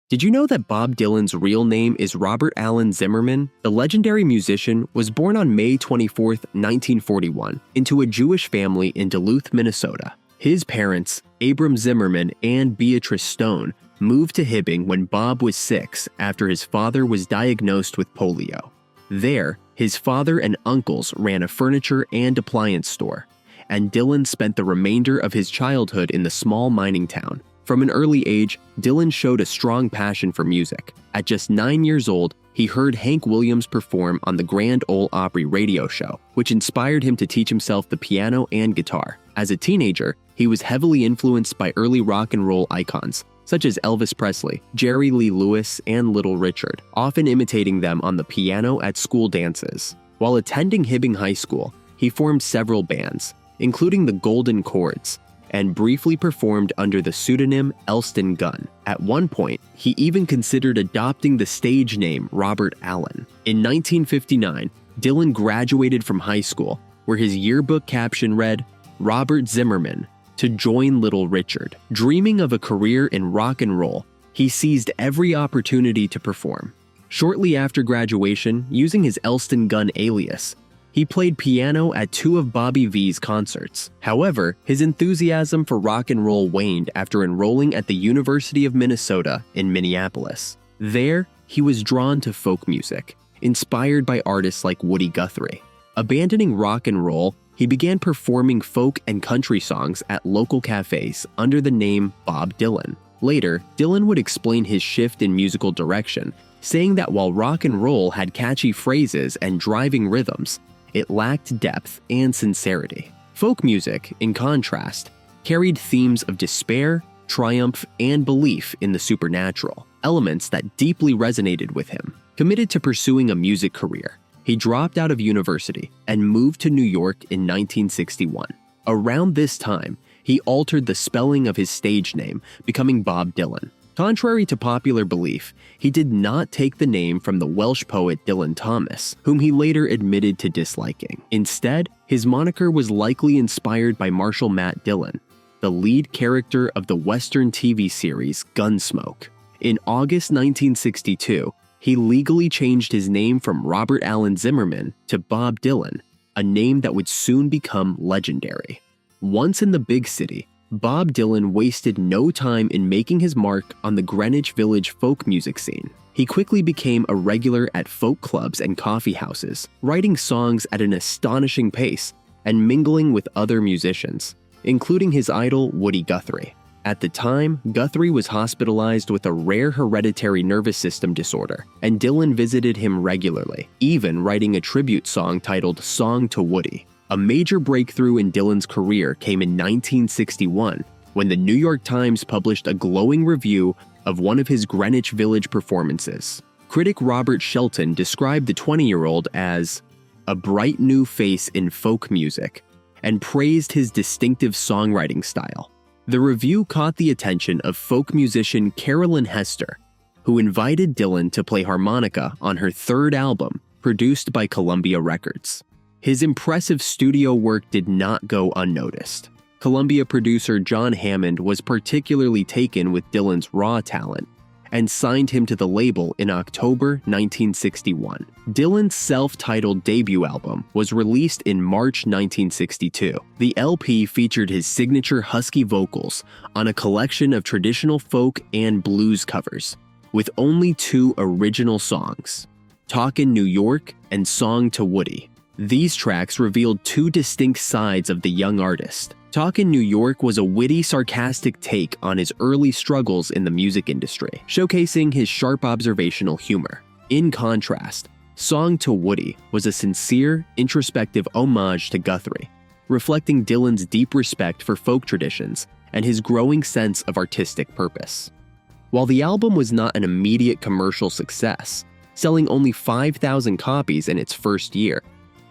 Did you know that Bob Dylan's real name is Robert Allen Zimmerman? The legendary musician was born on May 24, 1941, into a Jewish family in Duluth, Minnesota. His parents, Abram Zimmerman and Beatrice Stone, moved to Hibbing when Bob was 6 after his father was diagnosed with polio. There, his father and uncles ran a furniture and appliance store, and Dylan spent the remainder of his childhood in the small mining town. From an early age, Dylan showed a strong passion for music. At just 9 years old, he heard Hank Williams perform on the Grand Ole Opry radio show, which inspired him to teach himself the piano and guitar. As a teenager, he was heavily influenced by early rock and roll icons, such as Elvis Presley, Jerry Lee Lewis, and Little Richard, often imitating them on the piano at school dances. While attending Hibbing High School, he formed several bands, including the Golden Chords, and briefly performed under the pseudonym Elston Gunn. At one point, he even considered adopting the stage name Robert Allen. In 1959, Dylan graduated from high school, where his yearbook caption read, "Robert Zimmerman, to join Little Richard." Dreaming of a career in rock and roll, he seized every opportunity to perform. Shortly after graduation, using his Elston Gunn alias, he played piano at 2 of Bobby V's concerts. However, his enthusiasm for rock and roll waned after enrolling at the University of Minnesota in Minneapolis. There, he was drawn to folk music, inspired by artists like Woody Guthrie. Abandoning rock and roll, he began performing folk and country songs at local cafes under the name Bob Dylan. Later, Dylan would explain his shift in musical direction, saying that while rock and roll had catchy phrases and driving rhythms, it lacked depth and sincerity. Folk music, in contrast, carried themes of despair, triumph, and belief in the supernatural, elements that deeply resonated with him. Committed to pursuing a music career, he dropped out of university and moved to New York in 1961. Around this time, he altered the spelling of his stage name, becoming Bob Dylan. Contrary to popular belief, he did not take the name from the Welsh poet Dylan Thomas, whom he later admitted to disliking. Instead, his moniker was likely inspired by Marshall Matt Dillon, the lead character of the Western TV series Gunsmoke. In August 1962, he legally changed his name from Robert Allen Zimmerman to Bob Dylan, a name that would soon become legendary. Once in the big city, Bob Dylan wasted no time in making his mark on the Greenwich Village folk music scene. He quickly became a regular at folk clubs and coffee houses, writing songs at an astonishing pace and mingling with other musicians, including his idol Woody Guthrie. At the time, Guthrie was hospitalized with a rare hereditary nervous system disorder, and Dylan visited him regularly, even writing a tribute song titled "Song to Woody." A major breakthrough in Dylan's career came in 1961 when the New York Times published a glowing review of one of his Greenwich Village performances. Critic Robert Shelton described the 20-year-old as a bright new face in folk music and praised his distinctive songwriting style. The review caught the attention of folk musician Carolyn Hester, who invited Dylan to play harmonica on her 3rd album, produced by Columbia Records. His impressive studio work did not go unnoticed. Columbia producer John Hammond was particularly taken with Dylan's raw talent and signed him to the label in October 1961. Dylan's self-titled debut album was released in March 1962. The LP featured his signature husky vocals on a collection of traditional folk and blues covers, with only 2 original songs, "Talkin' New York" and "Song to Woody." These tracks revealed 2 distinct sides of the young artist. Talkin' New York was a witty, sarcastic take on his early struggles in the music industry, showcasing his sharp observational humor. In contrast, Song to Woody was a sincere, introspective homage to Guthrie, reflecting Dylan's deep respect for folk traditions and his growing sense of artistic purpose. While the album was not an immediate commercial success, selling only 5,000 copies in its first year,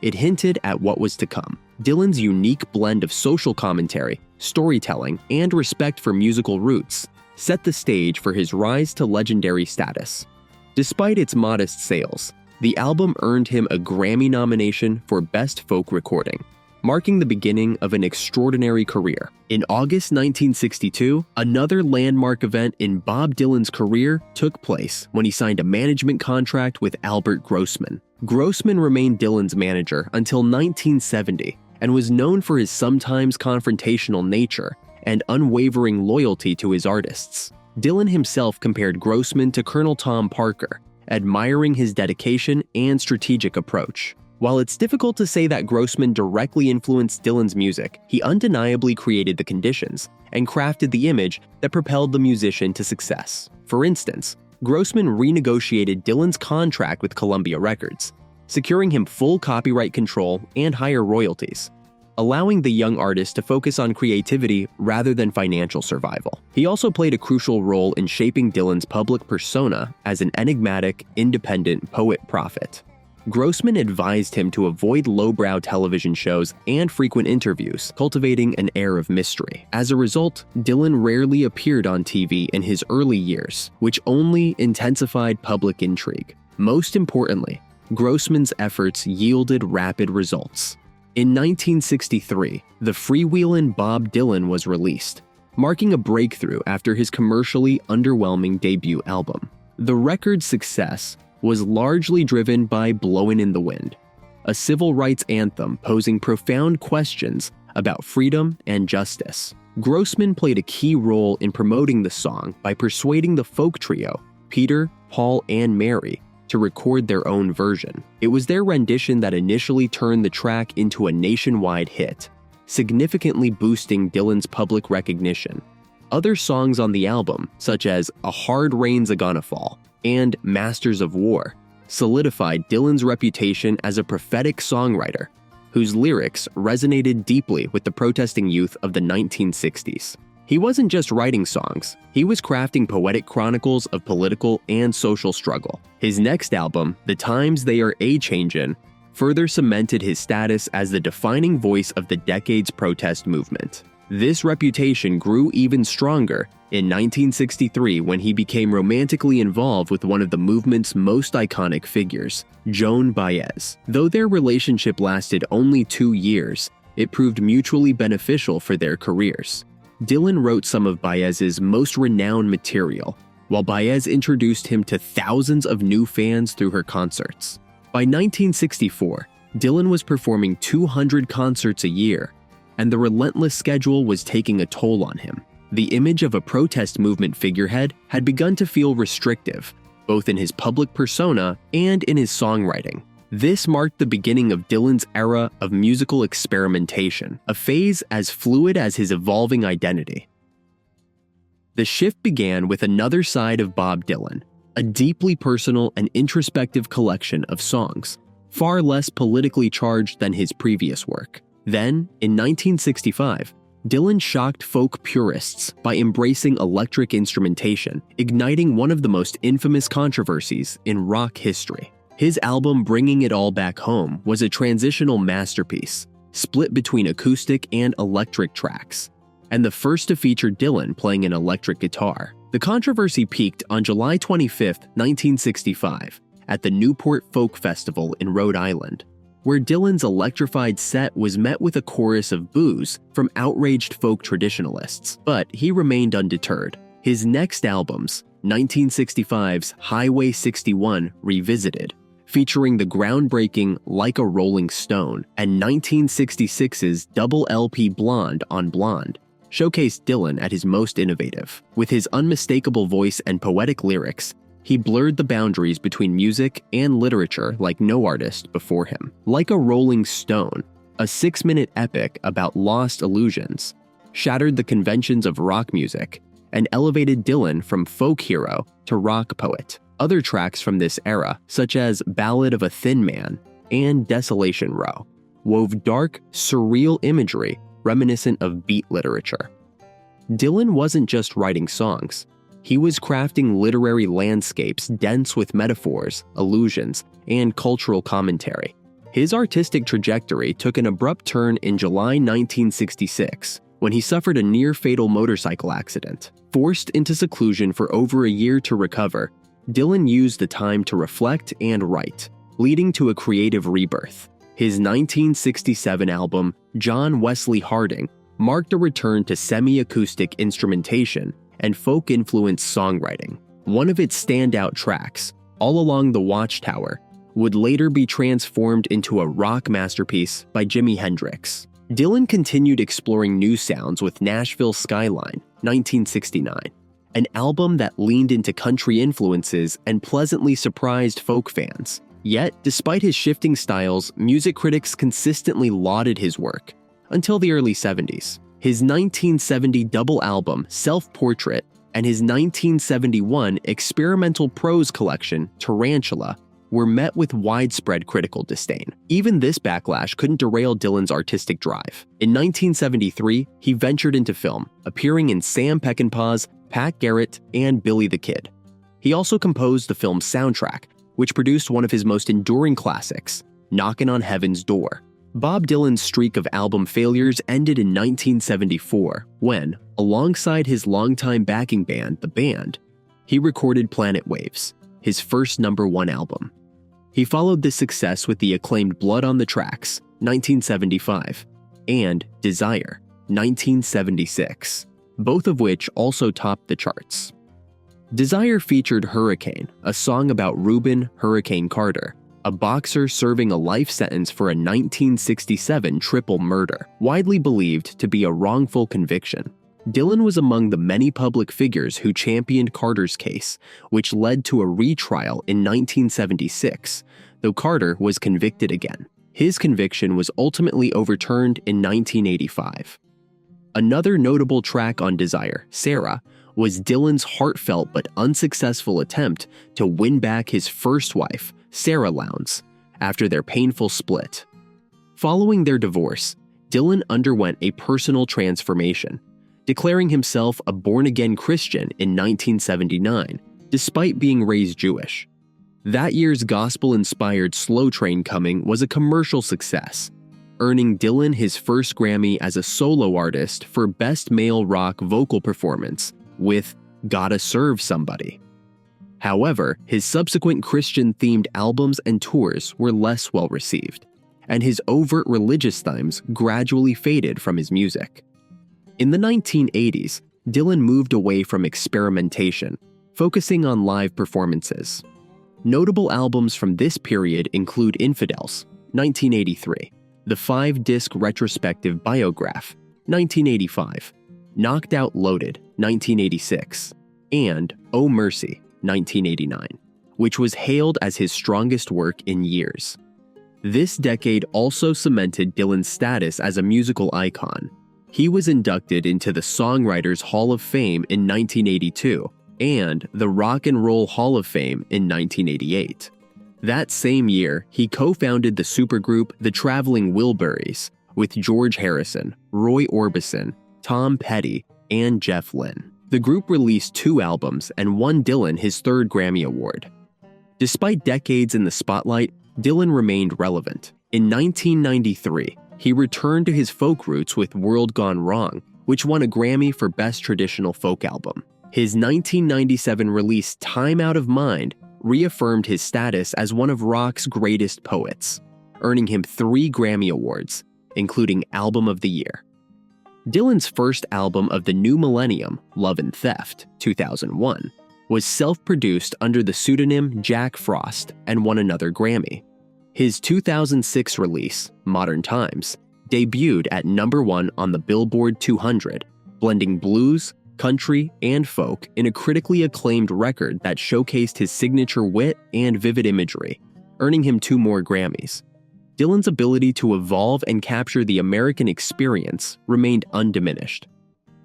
it hinted at what was to come. Dylan's unique blend of social commentary, storytelling, and respect for musical roots set the stage for his rise to legendary status. Despite its modest sales, the album earned him a Grammy nomination for Best Folk Recording, marking the beginning of an extraordinary career. In August 1962, another landmark event in Bob Dylan's career took place when he signed a management contract with Albert Grossman. Grossman remained Dylan's manager until 1970 and was known for his sometimes confrontational nature and unwavering loyalty to his artists. Dylan himself compared Grossman to Colonel Tom Parker, admiring his dedication and strategic approach. While it's difficult to say that Grossman directly influenced Dylan's music, he undeniably created the conditions and crafted the image that propelled the musician to success. For instance, Grossman renegotiated Dylan's contract with Columbia Records, securing him full copyright control and higher royalties, allowing the young artist to focus on creativity rather than financial survival. He also played a crucial role in shaping Dylan's public persona as an enigmatic, independent poet-prophet. Grossman advised him to avoid lowbrow television shows and frequent interviews, cultivating an air of mystery. As a result, Dylan rarely appeared on TV in his early years, which only intensified public intrigue. Most importantly, Grossman's efforts yielded rapid results. In 1963, the freewheelin' Bob Dylan was released, marking a breakthrough after his commercially underwhelming debut album. The record's success was largely driven by Blowin' in the Wind, a civil rights anthem posing profound questions about freedom and justice. Grossman played a key role in promoting the song by persuading the folk trio, Peter, Paul, and Mary, to record their own version. It was their rendition that initially turned the track into a nationwide hit, significantly boosting Dylan's public recognition. Other songs on the album, such as A Hard Rain's a Gonna Fall and Masters of War, solidified Dylan's reputation as a prophetic songwriter whose lyrics resonated deeply with the protesting youth of the 1960s. He wasn't just writing songs, he was crafting poetic chronicles of political and social struggle. His next album, The Times They Are A-Changin', further cemented his status as the defining voice of the decade's protest movement. This reputation grew even stronger in 1963 when he became romantically involved with one of the movement's most iconic figures, Joan Baez. Though their relationship lasted only 2 years, it proved mutually beneficial for their careers. Dylan wrote some of Baez's most renowned material, while Baez introduced him to thousands of new fans through her concerts. By 1964, Dylan was performing 200 concerts a year, and the relentless schedule was taking a toll on him. The image of a protest movement figurehead had begun to feel restrictive, both in his public persona and in his songwriting. This marked the beginning of Dylan's era of musical experimentation, a phase as fluid as his evolving identity. The shift began with another side of Bob Dylan, a deeply personal and introspective collection of songs, far less politically charged than his previous work. Then, in 1965, Dylan shocked folk purists by embracing electric instrumentation, igniting one of the most infamous controversies in rock history. His album Bringing It All Back Home was a transitional masterpiece, split between acoustic and electric tracks, and the first to feature Dylan playing an electric guitar. The controversy peaked on July 25, 1965, at the Newport Folk Festival in Rhode Island, where Dylan's electrified set was met with a chorus of boos from outraged folk traditionalists, but he remained undeterred. His next albums, 1965's Highway 61 Revisited, featuring the groundbreaking Like a Rolling Stone, and 1966's double LP Blonde on Blonde, showcased Dylan at his most innovative. With his unmistakable voice and poetic lyrics, he blurred the boundaries between music and literature like no artist before him. Like a Rolling Stone, a 6-minute epic about lost illusions, shattered the conventions of rock music and elevated Dylan from folk hero to rock poet. Other tracks from this era, such as Ballad of a Thin Man and Desolation Row, wove dark, surreal imagery reminiscent of beat literature. Dylan wasn't just writing songs. He was crafting literary landscapes dense with metaphors, allusions, and cultural commentary. His artistic trajectory took an abrupt turn in July 1966, when he suffered a near-fatal motorcycle accident. Forced into seclusion for over a year to recover, Dylan used the time to reflect and write, leading to a creative rebirth. His 1967 album, John Wesley Harding, marked a return to semi-acoustic instrumentation and folk-influenced songwriting. One of its standout tracks, All Along the Watchtower, would later be transformed into a rock masterpiece by Jimi Hendrix. Dylan continued exploring new sounds with Nashville Skyline, 1969, an album that leaned into country influences and pleasantly surprised folk fans. Yet, despite his shifting styles, music critics consistently lauded his work until the early 70s. His 1970 double album, Self-Portrait, and his 1971 experimental prose collection, Tarantula, were met with widespread critical disdain. Even this backlash couldn't derail Dylan's artistic drive. In 1973, he ventured into film, appearing in Sam Peckinpah's Pat Garrett and Billy the Kid. He also composed the film's soundtrack, which produced one of his most enduring classics, Knockin' on Heaven's Door. Bob Dylan's streak of album failures ended in 1974 when, alongside his longtime backing band, The Band, he recorded Planet Waves, his first #1 album. He followed this success with the acclaimed Blood on the Tracks, 1975, and Desire, 1976, both of which also topped the charts. Desire featured Hurricane, a song about Reuben "Hurricane" Carter, a boxer serving a life sentence for a 1967 triple murder, widely believed to be a wrongful conviction. Dylan was among the many public figures who championed Carter's case, which led to a retrial in 1976, though Carter was convicted again. His conviction was ultimately overturned in 1985. Another notable track on Desire, Sarah, was Dylan's heartfelt but unsuccessful attempt to win back his first wife, Sarah Lowndes, after their painful split. Following their divorce, Dylan underwent a personal transformation, declaring himself a born-again Christian in 1979, despite being raised Jewish. That year's gospel-inspired Slow Train Coming was a commercial success, earning Dylan his first Grammy as a solo artist for Best Male Rock Vocal Performance with Gotta Serve Somebody. However, his subsequent Christian-themed albums and tours were less well-received, and his overt religious themes gradually faded from his music. In the 1980s, Dylan moved away from experimentation, focusing on live performances. Notable albums from this period include Infidels, 1983, the 5-disc retrospective Biograph, 1985, Knocked Out Loaded, 1986, and Oh Mercy, 1989, which was hailed as his strongest work in years. This decade also cemented Dylan's status as a musical icon. He was inducted into the Songwriters Hall of Fame in 1982 and the Rock and Roll Hall of Fame in 1988. That same year, he co-founded the supergroup The Traveling Wilburys with George Harrison, Roy Orbison, Tom Petty, and Jeff Lynne. The group released 2 albums and won Dylan his 3rd Grammy Award. Despite decades in the spotlight, Dylan remained relevant. In 1993, he returned to his folk roots with World Gone Wrong, which won a Grammy for Best Traditional Folk Album. His 1997 release Time Out of Mind reaffirmed his status as one of rock's greatest poets, earning him 3 Grammy Awards, including Album of the Year. Dylan's first album of the new millennium, Love and Theft, 2001, was self-produced under the pseudonym Jack Frost and won another Grammy. His 2006 release, Modern Times, debuted at #1 on the Billboard 200, blending blues, country, and folk in a critically acclaimed record that showcased his signature wit and vivid imagery, earning him 2 more Grammys. Dylan's ability to evolve and capture the American experience remained undiminished.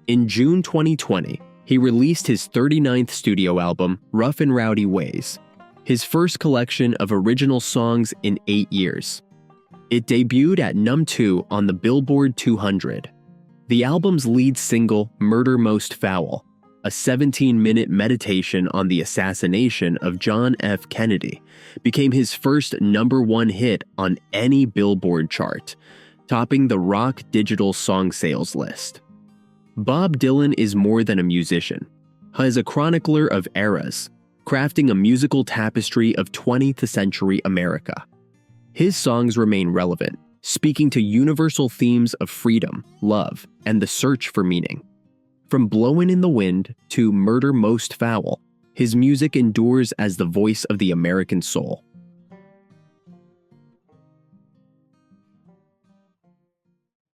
In June 2020, he released his 39th studio album, Rough and Rowdy Ways, his first collection of original songs in 8 years. It debuted at #2 on the Billboard 200. The album's lead single, Murder Most Foul, a 17-minute meditation on the assassination of John F. Kennedy, became his first #1 hit on any Billboard chart, topping the rock digital song sales list. Bob Dylan is more than a musician. He is a chronicler of eras, crafting a musical tapestry of 20th century America. His songs remain relevant, speaking to universal themes of freedom, love, and the search for meaning. From Blowin' in the Wind to Murder Most Foul, his music endures as the voice of the American soul.